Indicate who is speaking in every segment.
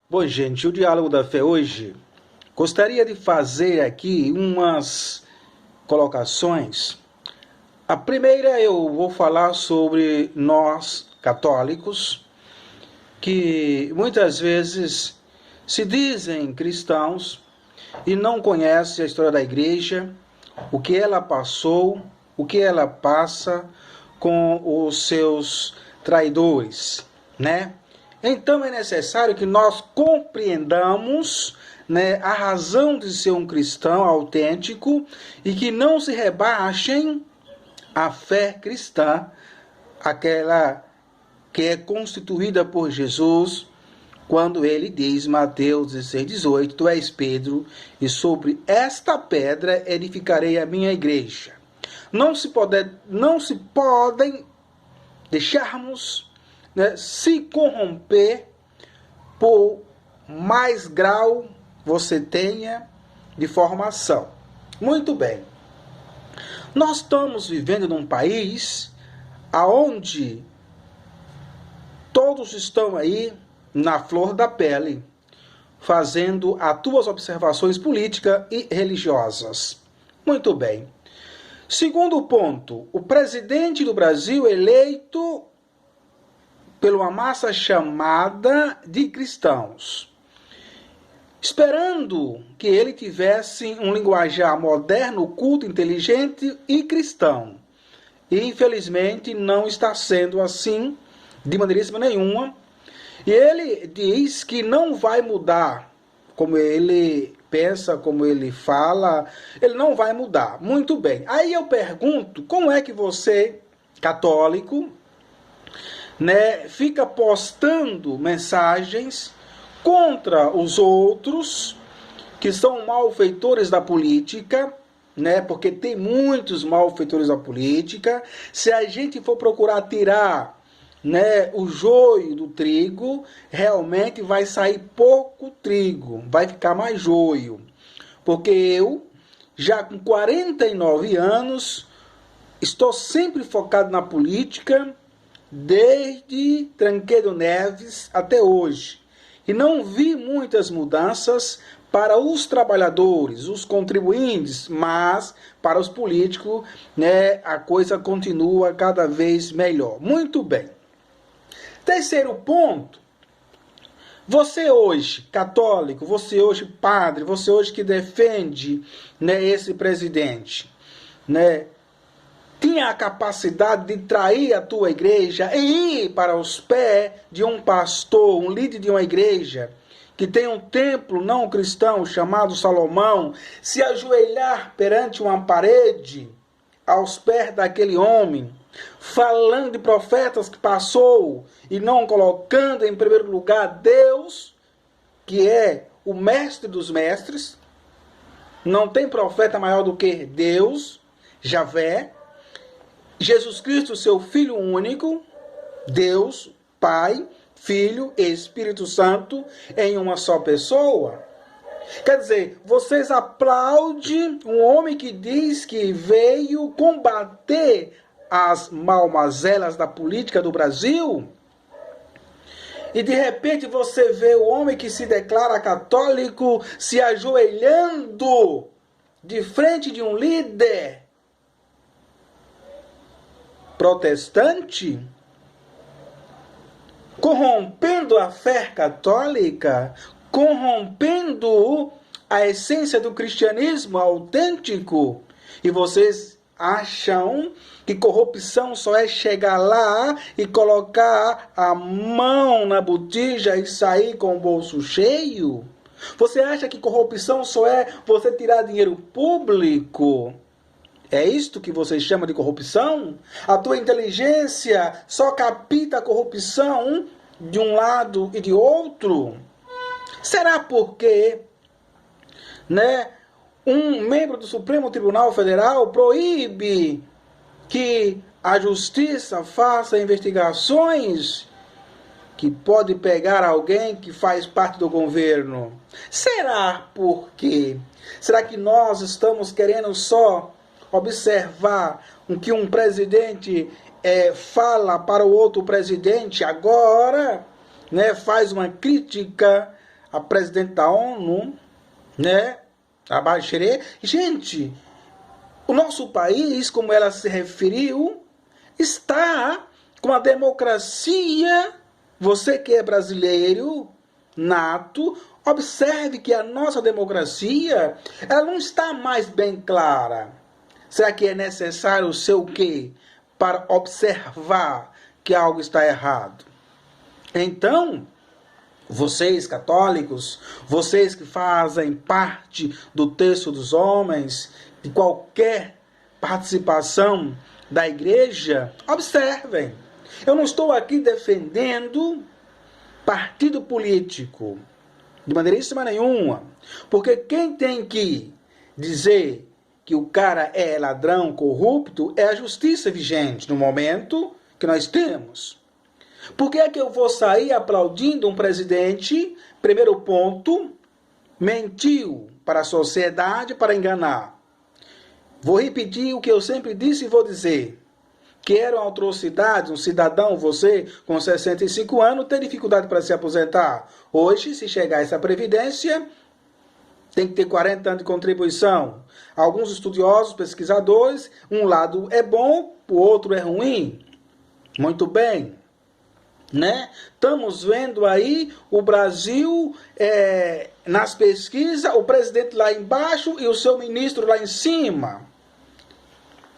Speaker 1: Bom, gente, o Diálogo da Fé hoje gostaria de fazer aqui umas colocações. A primeira eu vou falar sobre nós católicos, que muitas vezes se dizem cristãos e não conhecem a história da igreja, o que ela passou, o que ela passa com os seus traidores, né? Então é necessário que nós compreendamos, né, a razão de ser um cristão autêntico e que não se rebaixem à fé cristã, aquela que é constituída por Jesus, quando ele diz, Mateus 16:18, Tu és Pedro, e sobre esta pedra edificarei a minha igreja. Não se podem deixarmos, né, se corromper por mais grau você tenha de formação. Muito bem. Nós estamos vivendo num país aonde todos estão aí na flor da pele, fazendo as tuas observações políticas e religiosas. Muito bem. Segundo ponto, o presidente do Brasil eleito pela uma massa chamada de cristãos, esperando que ele tivesse um linguajar moderno, culto, inteligente e cristão. E infelizmente não está sendo assim, de maneiríssima nenhuma. E ele diz que não vai mudar, como ele pensa, como ele fala, ele não vai mudar. Muito bem. Aí eu pergunto, como é que você, católico, né, fica postando mensagens contra os outros que são malfeitores da política, né, porque tem muitos malfeitores da política. Se a gente for procurar tirar, né, o joio do trigo, realmente vai sair pouco trigo, vai ficar mais joio. Porque eu, já com 49 anos, estou sempre focado na política, desde Tancredo Neves até hoje. E não vi muitas mudanças para os trabalhadores, os contribuintes, mas para os políticos, né, a coisa continua cada vez melhor. Muito bem. Terceiro ponto, você hoje, católico, você hoje padre, você hoje que defende, né, esse presidente, né, tinha a capacidade de trair a tua igreja e ir para os pés de um pastor, um líder de uma igreja, que tem um templo não cristão chamado Salomão, se ajoelhar perante uma parede, aos pés daquele homem, falando de profetas que passou e não colocando em primeiro lugar Deus, que é o mestre dos mestres. Não tem profeta maior do que Deus, Javé, Jesus Cristo, seu Filho único, Deus, Pai, Filho e Espírito Santo em uma só pessoa. Quer dizer, vocês aplaudem um homem que diz que veio combater as malmazelas da política do Brasil? E de repente você vê o homem que se declara católico se ajoelhando de frente de um líder protestante, corrompendo a fé católica, corrompendo a essência do cristianismo autêntico. E vocês acham que corrupção só é chegar lá e colocar a mão na botija e sair com o bolso cheio? Você acha que corrupção só é você tirar dinheiro público? É isto que você chama de corrupção? A tua inteligência só capta a corrupção de um lado e de outro? Será porque, né, um membro do Supremo Tribunal Federal proíbe que a justiça faça investigações que pode pegar alguém que faz parte do governo? Será porque? Será que nós estamos querendo só observar o que um presidente fala para o outro presidente agora, né, faz uma crítica a presidente da ONU, né? A Bachelet. Gente, o nosso país, como ela se referiu, está com a democracia. Você que é brasileiro, nato, observe que a nossa democracia, ela não está mais bem clara. Será que é necessário o seu quê para observar que algo está errado? Então, vocês católicos, vocês que fazem parte do terço dos homens, de qualquer participação da igreja, observem. Eu não estou aqui defendendo partido político, de maneiríssima nenhuma, porque quem tem que dizer que o cara é ladrão, corrupto, é a justiça vigente no momento que nós temos. Por que é que eu vou sair aplaudindo um presidente? Primeiro ponto, mentiu para a sociedade para enganar. Vou repetir o que eu sempre disse e vou dizer. Que era uma atrocidade, um cidadão, você, com 65 anos, ter dificuldade para se aposentar. Hoje, se chegar essa previdência, tem que ter 40 anos de contribuição. Alguns estudiosos, pesquisadores, um lado é bom, o outro é ruim. Muito bem. Né? Estamos vendo aí o Brasil nas pesquisas, o presidente lá embaixo e o seu ministro lá em cima.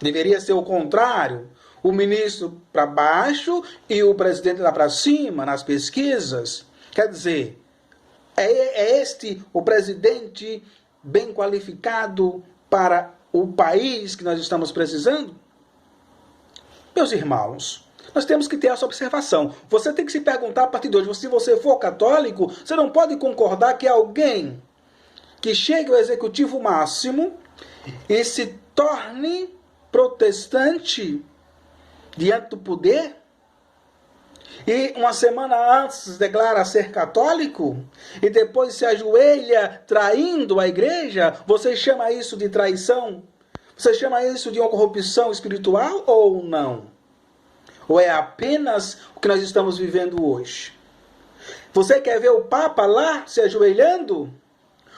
Speaker 1: Deveria ser o contrário. O ministro para baixo e o presidente lá para cima nas pesquisas. Quer dizer, é este o presidente bem qualificado para o país que nós estamos precisando? Meus irmãos, nós temos que ter essa observação. Você tem que se perguntar a partir de hoje, se você for católico, você não pode concordar que alguém que chegue ao executivo máximo e se torne protestante diante do poder e uma semana antes declara ser católico e depois se ajoelha traindo a igreja. Você chama isso de traição? Você chama isso de uma corrupção espiritual ou não? Ou é apenas o que nós estamos vivendo hoje? Você quer ver o Papa lá se ajoelhando?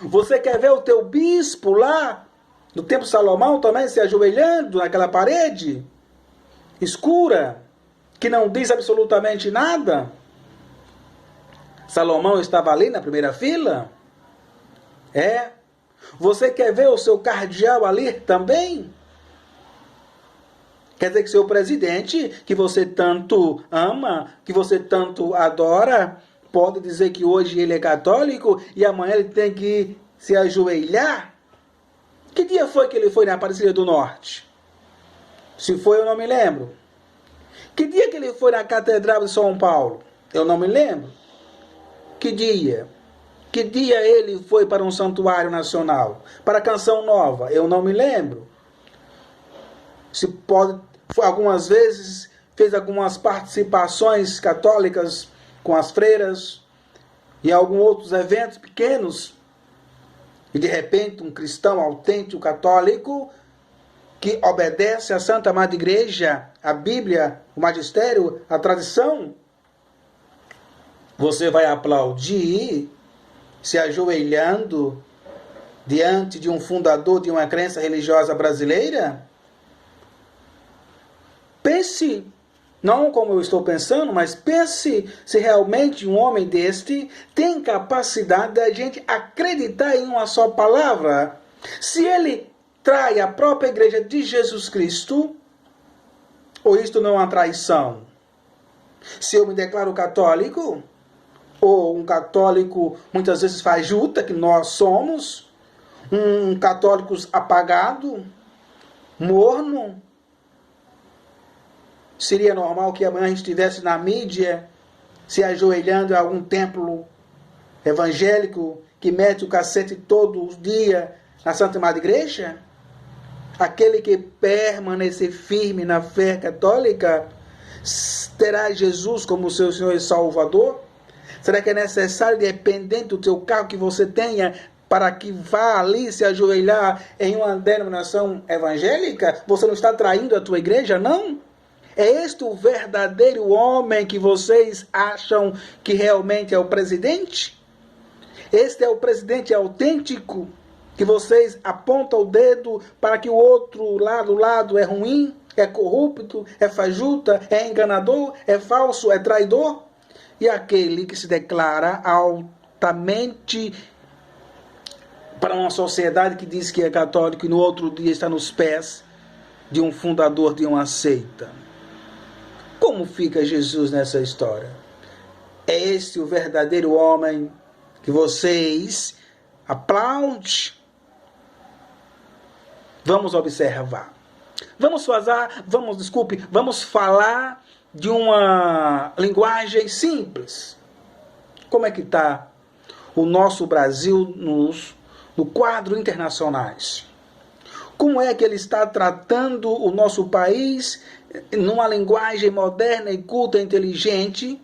Speaker 1: Você quer ver o teu bispo lá, no tempo de Salomão também, se ajoelhando naquela parede escura, que não diz absolutamente nada? Salomão estava ali na primeira fila? É. Você quer ver o seu cardeal ali também? Quer dizer que seu presidente, que você tanto ama, que você tanto adora, pode dizer que hoje ele é católico e amanhã ele tem que se ajoelhar? Que dia foi que ele foi na Aparecida do Norte? Se foi, eu não me lembro. Que dia que ele foi na Catedral de São Paulo? Eu não me lembro. Que dia? Que dia ele foi para um santuário nacional? Para a Canção Nova? Eu não me lembro. Se pode, algumas vezes fez algumas participações católicas com as freiras e alguns outros eventos pequenos. E de repente um cristão autêntico católico que obedece à Santa Madre Igreja, a Bíblia, o magistério, a tradição, você vai aplaudir se ajoelhando diante de um fundador de uma crença religiosa brasileira? Pense, não como eu estou pensando, mas pense se realmente um homem deste tem capacidade da gente acreditar em uma só palavra. Se ele trai a própria igreja de Jesus Cristo, ou isto não é uma traição? Se eu me declaro católico, ou um católico muitas vezes fajuta, que nós somos, um católico apagado, morno, seria normal que amanhã a gente estivesse na mídia se ajoelhando em algum templo evangélico que mete o cacete todo dia na Santa Madre Igreja? Aquele que permanecer firme na fé católica terá Jesus como seu Senhor e Salvador? Será que é necessário, dependente do teu cargo que você tenha, para que vá ali se ajoelhar em uma denominação evangélica? Você não está traindo a tua igreja, não? É este o verdadeiro homem que vocês acham que realmente é o presidente? Este é o presidente autêntico que vocês apontam o dedo para que o outro lado é ruim, é corrupto, é fajuta, é enganador, é falso, é traidor? E aquele que se declara altamente para uma sociedade que diz que é católico e no outro dia está nos pés de um fundador de uma seita. Como fica Jesus nessa história? É esse o verdadeiro homem que vocês aplaudem? Vamos observar. Vamos falar de uma linguagem simples. Como é que está o nosso Brasil no quadro internacionais? Como é que ele está tratando o nosso país numa linguagem moderna e culta e inteligente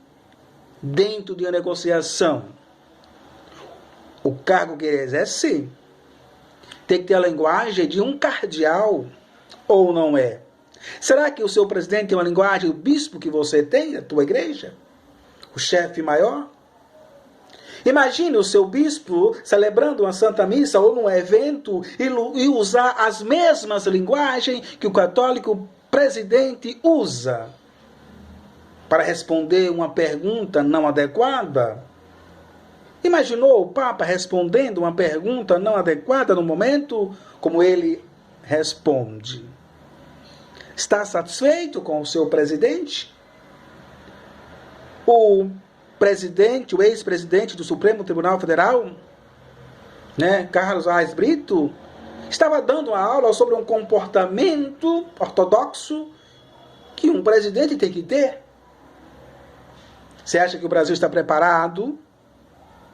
Speaker 1: dentro de uma negociação? O cargo que ele exerce tem que ter a linguagem de um cardeal, ou não é? Será que o seu presidente tem uma linguagem, o bispo que você tem, a tua igreja? O chefe maior? Imagine o seu bispo celebrando uma Santa Missa ou num evento e usar as mesmas linguagens que o católico presidente usa para responder uma pergunta não adequada. Imaginou o Papa respondendo uma pergunta não adequada no momento como ele responde? Está satisfeito com o seu presidente? O ex-presidente do Supremo Tribunal Federal, Carlos Aires Brito, estava dando uma aula sobre um comportamento ortodoxo que um presidente tem que ter. Você acha que o Brasil está preparado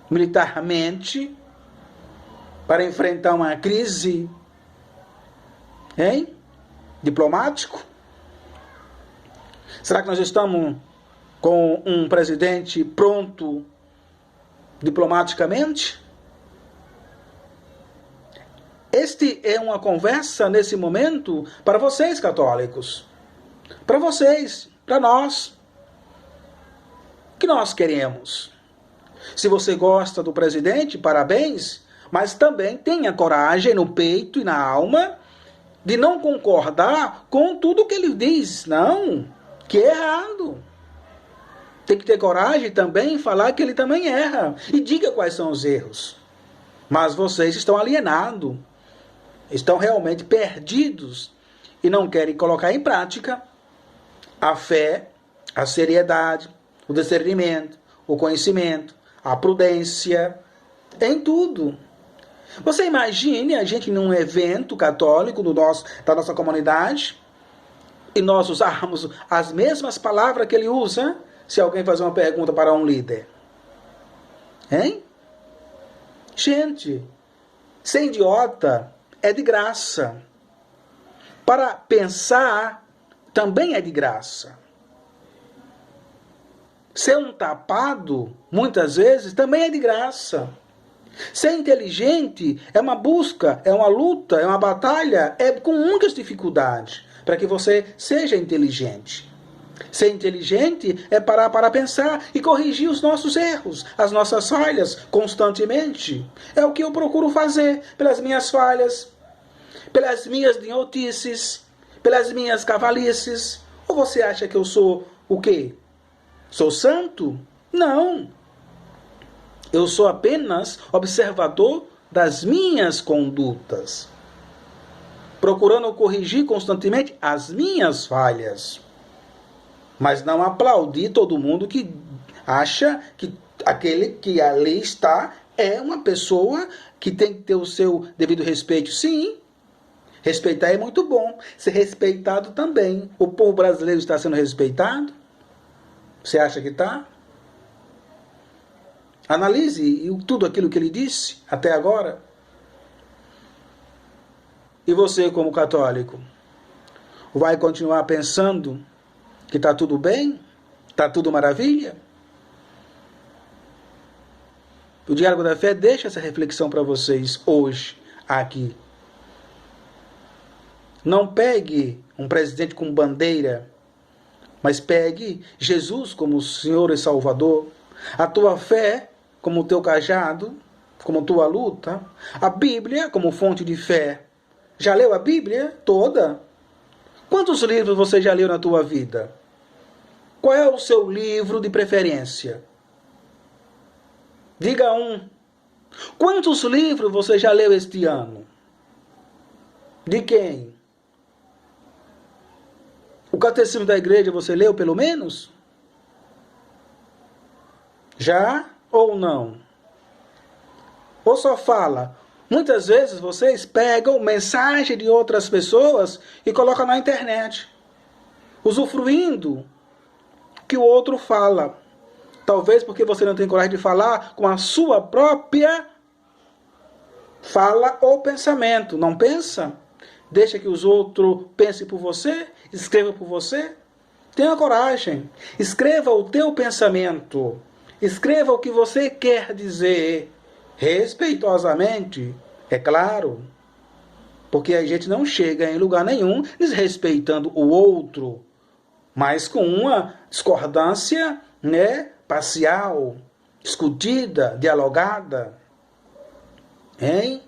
Speaker 1: militarmente para enfrentar uma crise diplomático? Será que nós estamos com um presidente pronto diplomaticamente? Este é uma conversa nesse momento para vocês católicos, para vocês, para nós. O que nós queremos? Se você gosta do presidente, parabéns, mas também tenha coragem no peito e na alma de não concordar com tudo que ele diz. Não, que é errado. Tem que ter coragem também em falar que ele também erra. E diga quais são os erros. Mas vocês estão alienados, estão realmente perdidos e não querem colocar em prática a fé, a seriedade, o discernimento, o conhecimento, a prudência, em tudo. Você imagine a gente num evento católico da nossa comunidade e nós usarmos as mesmas palavras que ele usa se alguém fazer uma pergunta para um líder. Gente, ser idiota é de graça. Para pensar também é de graça. Ser um tapado, muitas vezes, também é de graça. Ser inteligente é uma busca, é uma luta, é uma batalha, é com muitas dificuldades para que você seja inteligente. Ser inteligente é parar para pensar e corrigir os nossos erros, as nossas falhas, constantemente. É o que eu procuro fazer pelas minhas falhas, pelas minhas idiotices, pelas minhas cavalices. Ou você acha que eu sou o quê? Sou santo? Não. Eu sou apenas observador das minhas condutas, procurando corrigir constantemente as minhas falhas. Mas não aplaudir todo mundo que acha que aquele que ali está é uma pessoa que tem que ter o seu devido respeito. Sim, respeitar é muito bom. Ser respeitado também. O povo brasileiro está sendo respeitado? Você acha que está? Analise tudo aquilo que ele disse até agora. E você, como católico, vai continuar pensando que está tudo bem? Está tudo maravilha? O Diálogo da Fé deixa essa reflexão para vocês hoje, aqui. Não pegue um presidente com bandeira, mas pegue Jesus como Senhor e Salvador, a tua fé como o teu cajado, como tua luta. A Bíblia como fonte de fé. Já leu a Bíblia toda? Quantos livros você já leu na tua vida? Qual é o seu livro de preferência? Diga um. Quantos livros você já leu este ano? De quem? O Catecismo da Igreja você leu pelo menos? Já ou não? Ou só fala? Muitas vezes vocês pegam mensagem de outras pessoas e colocam na internet, usufruindo que o outro fala. Talvez porque você não tem coragem de falar com a sua própria fala ou pensamento. Não pensa? Deixa que os outros pensem por você, escrevam por você. Tenha coragem. Escreva o teu pensamento. Escreva o que você quer dizer. Respeitosamente, é claro. Porque a gente não chega em lugar nenhum desrespeitando o outro, mas com uma discordância, parcial, discutida, dialogada. Hein?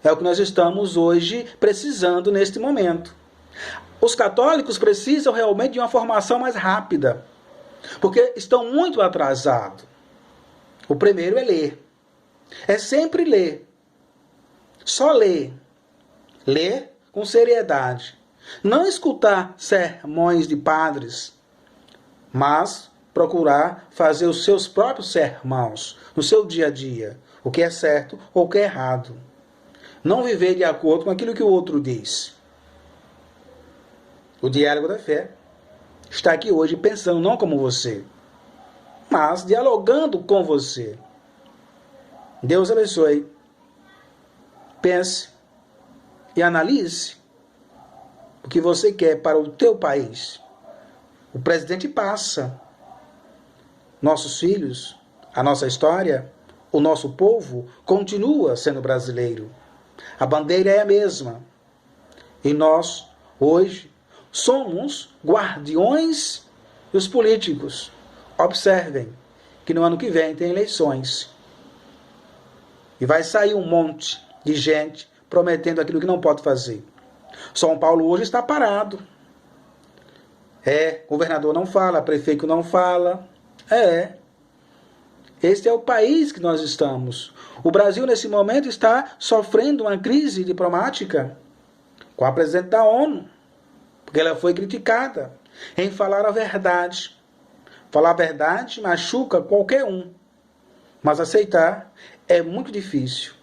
Speaker 1: É o que nós estamos hoje precisando neste momento. Os católicos precisam realmente de uma formação mais rápida, porque estão muito atrasados. O primeiro é ler. É sempre ler. Só ler. Ler com seriedade. Não escutar sermões de padres, mas procurar fazer os seus próprios sermãos no seu dia a dia. O que é certo ou o que é errado. Não viver de acordo com aquilo que o outro diz. O diálogo da fé está aqui hoje pensando não como você, mas dialogando com você. Deus abençoe. Pense e analise o que você quer para o teu país. O presidente passa. Nossos filhos, a nossa história, o nosso povo continua sendo brasileiro. A bandeira é a mesma. E nós, hoje, somos guardiões dos políticos. Observem que no ano que vem tem eleições. E vai sair um monte de gente prometendo aquilo que não pode fazer. São Paulo hoje está parado. Governador não fala, prefeito não fala. Este é o país que nós estamos. O Brasil, nesse momento, está sofrendo uma crise diplomática com a presidente da ONU, porque ela foi criticada em falar a verdade. Falar a verdade machuca qualquer um, mas aceitar é muito difícil.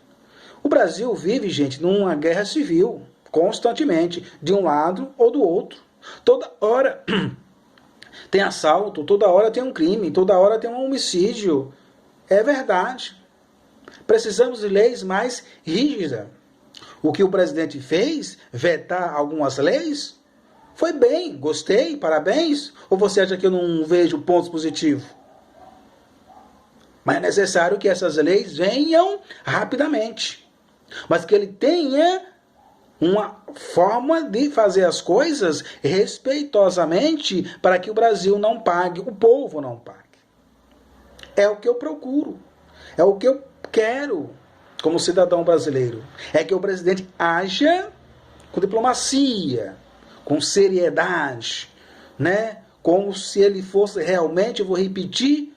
Speaker 1: O Brasil vive, gente, numa guerra civil, constantemente, de um lado ou do outro. Toda hora tem assalto, toda hora tem um crime, toda hora tem um homicídio. É verdade. Precisamos de leis mais rígidas. O que o presidente fez, vetar algumas leis, foi bem, gostei, parabéns. Ou você acha que eu não vejo pontos positivos? Mas é necessário que essas leis venham rapidamente. Mas que ele tenha uma forma de fazer as coisas respeitosamente para que o Brasil não pague, o povo não pague. É o que eu procuro. É o que eu quero como cidadão brasileiro. É que o presidente haja com diplomacia, com seriedade, como se ele fosse realmente, eu vou repetir,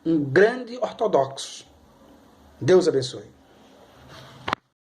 Speaker 1: um grande ortodoxo. Deus abençoe.